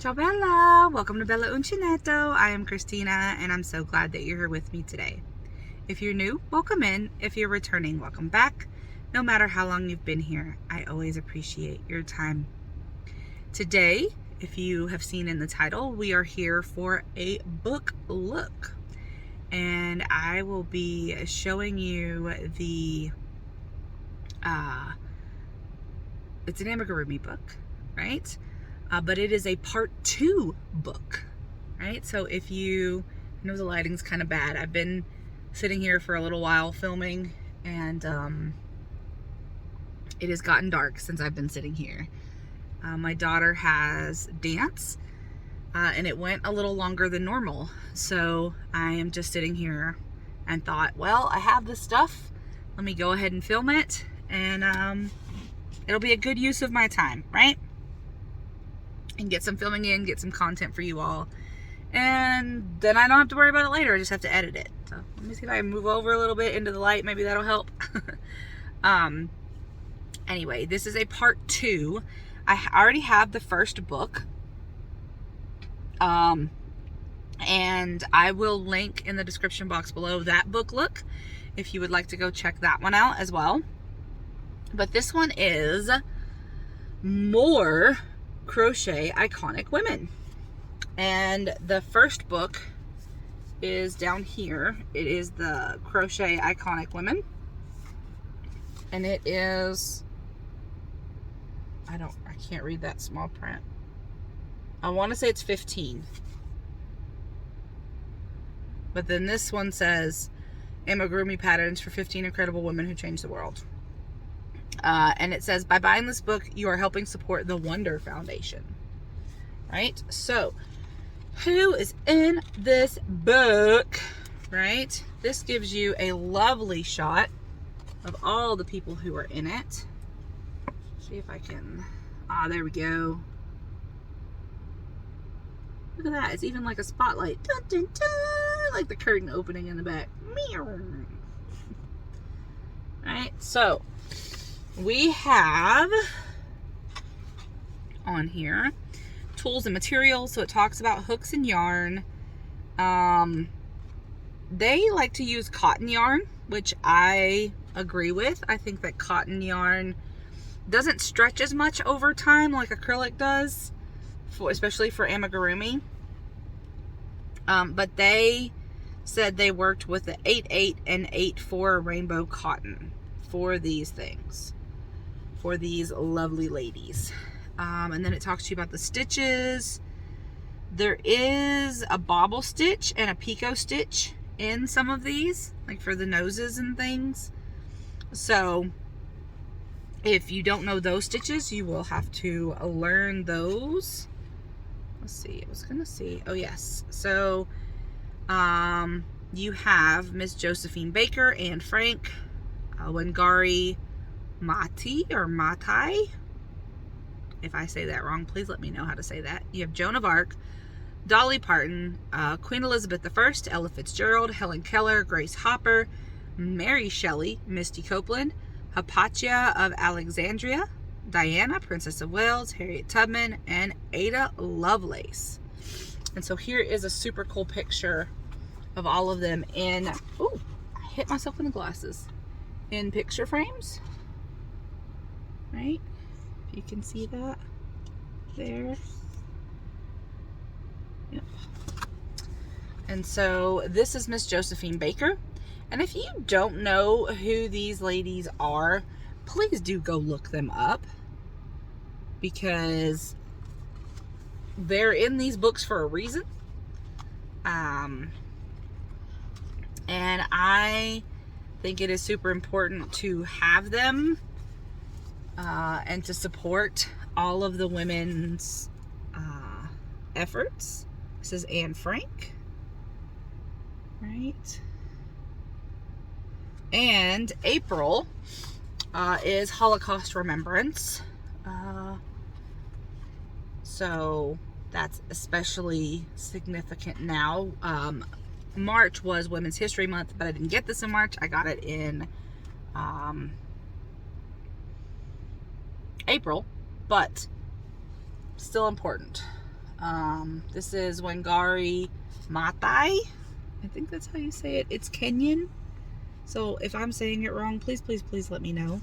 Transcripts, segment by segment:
Ciao Bella! Welcome to Bella Uncinetto. I am Christina and I'm so glad that you're here with me today. If you're new, welcome in. If you're returning, welcome back. No matter how long you've been here, I always appreciate your time. Today, if you have seen in the title, we are here for a book look. And I will be showing you the, it's an amigurumi book, right? But it is a part 2 book, right? So if you, I know the lighting's kind of bad. I've been sitting here for a little while filming and it has gotten dark since I've been sitting here. My daughter has dance and it went a little longer than normal. So I am just sitting here and thought, well, I have this stuff. Let me go ahead and film it and it'll be a good use of my time, right? And get some filming in, get some content for you all. And then I don't have to worry about it later. I just have to edit it. So let me see if I can move over a little bit into the light. Maybe that'll help. Anyway, this is a part 2. I already have the first book. And I will link in the description box below that book look if you would like to go check that one out as well. But this one is more Crochet Iconic Women. And the first book is down here. It is the Crochet Iconic Women. And it is, I can't read that small print. I want to say it's 15. But then this one says amigurumi patterns for 15 incredible women who changed the world. And it says, by buying this book, you are helping support the Wonder Foundation. Right? So, who is in this book? Right? This gives you a lovely shot of all the people who are in it. See if I can... there we go. Look at that. It's even like a spotlight. Dun, dun, dun, like the curtain opening in the back. Right? So... we have on here tools and materials. So it talks about hooks and yarn. They like to use cotton yarn, which I agree with. I think that cotton yarn doesn't stretch as much over time like acrylic does, especially for amigurumi. But they said they worked with the 8/8 and 8/4 rainbow cotton for these things. For these lovely ladies. And then it talks to you about the stitches. There is a bobble stitch and a picot stitch in some of these, like for the noses and things. So if you don't know those stitches, you will have to learn those. Let's see, I was gonna see. Oh yes. So you have Miss Josephine Baker and Frank Wangari Mati or Matai. If I say that wrong, please let me know how to say that. You have Joan of Arc, Dolly Parton, Queen Elizabeth I, Ella Fitzgerald, Helen Keller, Grace Hopper, Mary Shelley, Misty Copeland, Hypatia of Alexandria, Diana, Princess of Wales, Harriet Tubman, and Ada Lovelace. And so here is a super cool picture of all of them in, ooh, I hit myself in the glasses, in picture frames. Right? If you can see that there. Yep. And so this is Miss Josephine Baker. And if you don't know who these ladies are, please do go look them up, because they're in these books for a reason. And I think it is super important to have them and to support all of the women's efforts. This is Anne Frank, right? And April is Holocaust Remembrance. So that's especially significant now. March was Women's History Month, but I didn't get this in March. I got it in April, but still important. This is Wangari Maathai. I think that's how you say it. It's Kenyan. So if I'm saying it wrong, please, please, please let me know.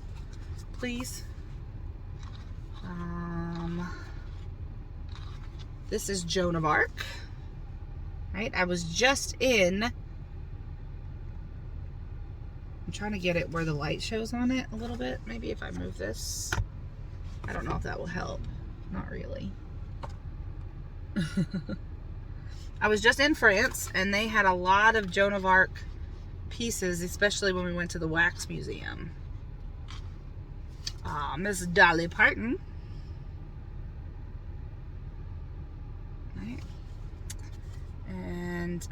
Please. This is Joan of Arc. Right? I was just in... I'm trying to get it where the light shows on it a little bit. Maybe if I move this. I don't know if that will help. Not really. I was just in France, and they had a lot of Joan of Arc pieces, especially when we went to the Wax Museum. Miss Dolly Parton. Right. And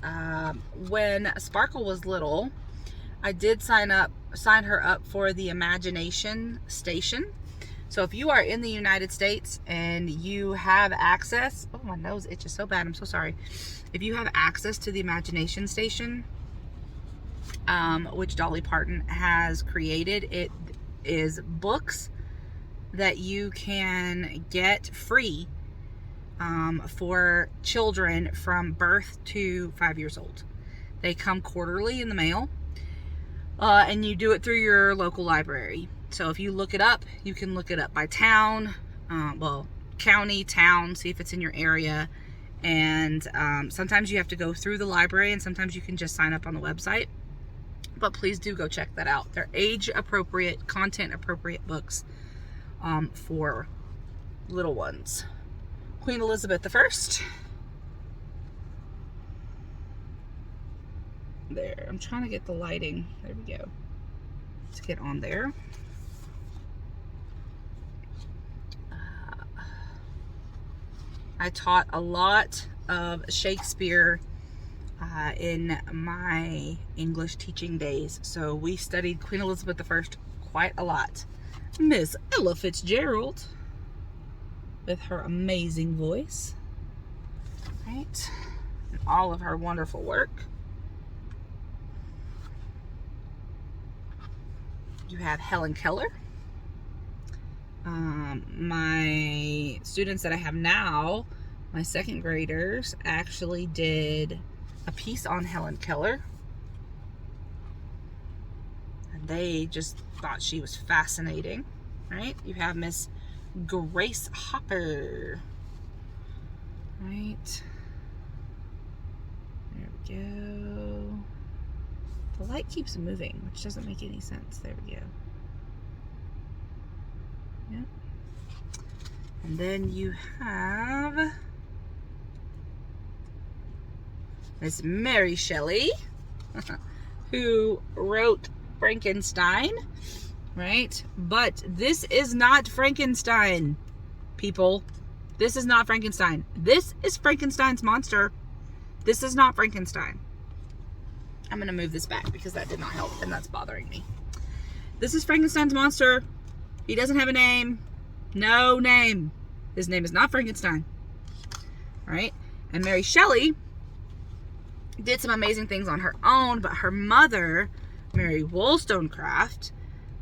when Sparkle was little, I did sign her up for the Imagination Station. So if you are in the United States and you have access, oh, my nose itches so bad, I'm so sorry. If you have access to the Imagination Station, which Dolly Parton has created, it is books that you can get free for children from birth to 5 years old. They come quarterly in the mail, and you do it through your local library. So if you look it up, you can look it up by town, well, county, town, see if it's in your area. And sometimes you have to go through the library, and sometimes you can just sign up on the website. But please do go check that out. They're age-appropriate, content-appropriate books for little ones. Queen Elizabeth I. There, I'm trying to get the lighting. There we go. Let's get on there. I taught a lot of Shakespeare in my English teaching days. So we studied Queen Elizabeth I quite a lot. Miss Ella Fitzgerald with her amazing voice. Right? And all of her wonderful work. You have Helen Keller. My students that I have now, my second graders, actually did a piece on Helen Keller. And they just thought she was fascinating, right? You have Miss Grace Hopper. Right. There we go. The light keeps moving, which doesn't make any sense. There we go. Yep. And then you have Miss Mary Shelley, who wrote Frankenstein, right? But this is not Frankenstein, people. This is not Frankenstein. This is Frankenstein's monster. This is not Frankenstein. I'm going to move this back because that did not help, and that's bothering me. This is Frankenstein's monster. He doesn't have a name. No name. His name is not Frankenstein. All right? And Mary Shelley did some amazing things on her own, but her mother, Mary Wollstonecraft,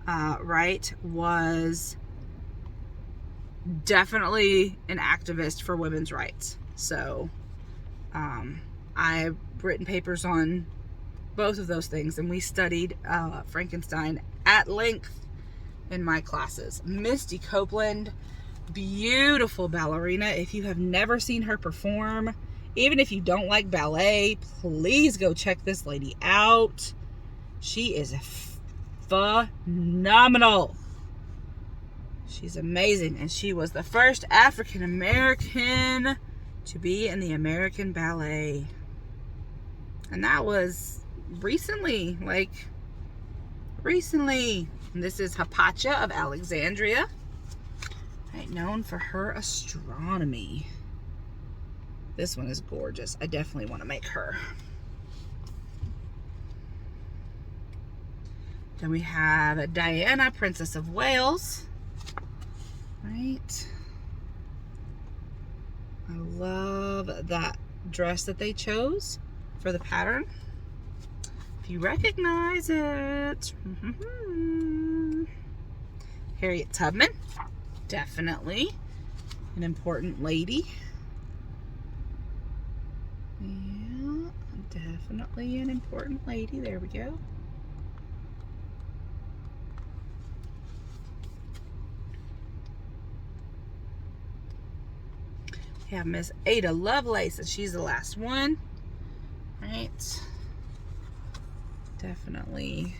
right, was definitely an activist for women's rights. So I've written papers on both of those things, and we studied Frankenstein at length in my classes. Misty Copeland, beautiful ballerina. If you have never seen her perform, even if you don't like ballet, please go check this lady out. She is phenomenal. She's amazing, and she was the first African American to be in the American Ballet. And that was recently, And this is Hypatia of Alexandria, right, known for her astronomy. This one is gorgeous. I definitely want to make her. Then we have Diana, Princess of Wales. Right. I love that dress that they chose for the pattern. If you recognize it. Harriet Tubman. Definitely an important lady. Definitely an important lady. There we go. We have Miss Ada Lovelace, and she's the last one. Right. Definitely.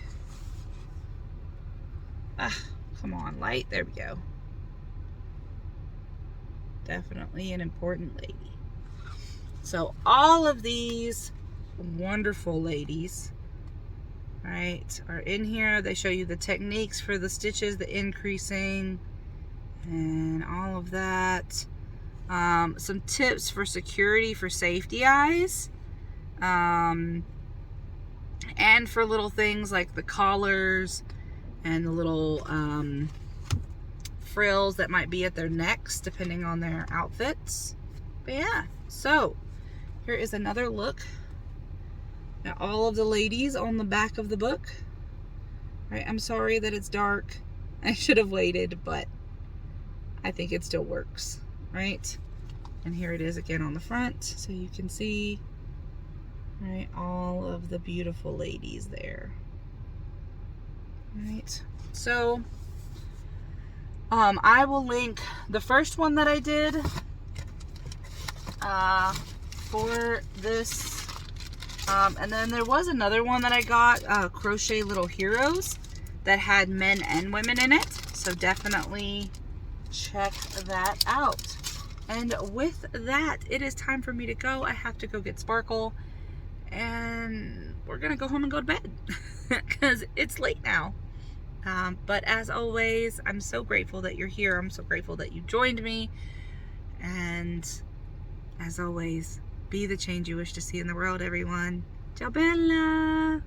Come on, light. There we go. Definitely an important lady. So all of these wonderful ladies, right, are in here. They show you the techniques for the stitches, the increasing, and all of that. Some tips for security, for safety eyes, and for little things like the collars and the little frills that might be at their necks depending on their outfits. But yeah, so here is another look at all of the ladies on the back of the book. Right, I'm sorry that it's dark. I should have waited, but I think it still works, right? And here it is again on the front, so you can see, right, all of the beautiful ladies there. Right, so I will link the first one that I did for this, and then there was another one that I got, Crochet Little Heroes, that had men and women in it, so definitely check that out. And with that, it is time for me to go. I have to go get Sparkle, and we're gonna go home and go to bed because it's late now. But as always, I'm so grateful that you're here. I'm so grateful that you joined me. And as always, be the change you wish to see in the world, everyone. Ciao, Bella!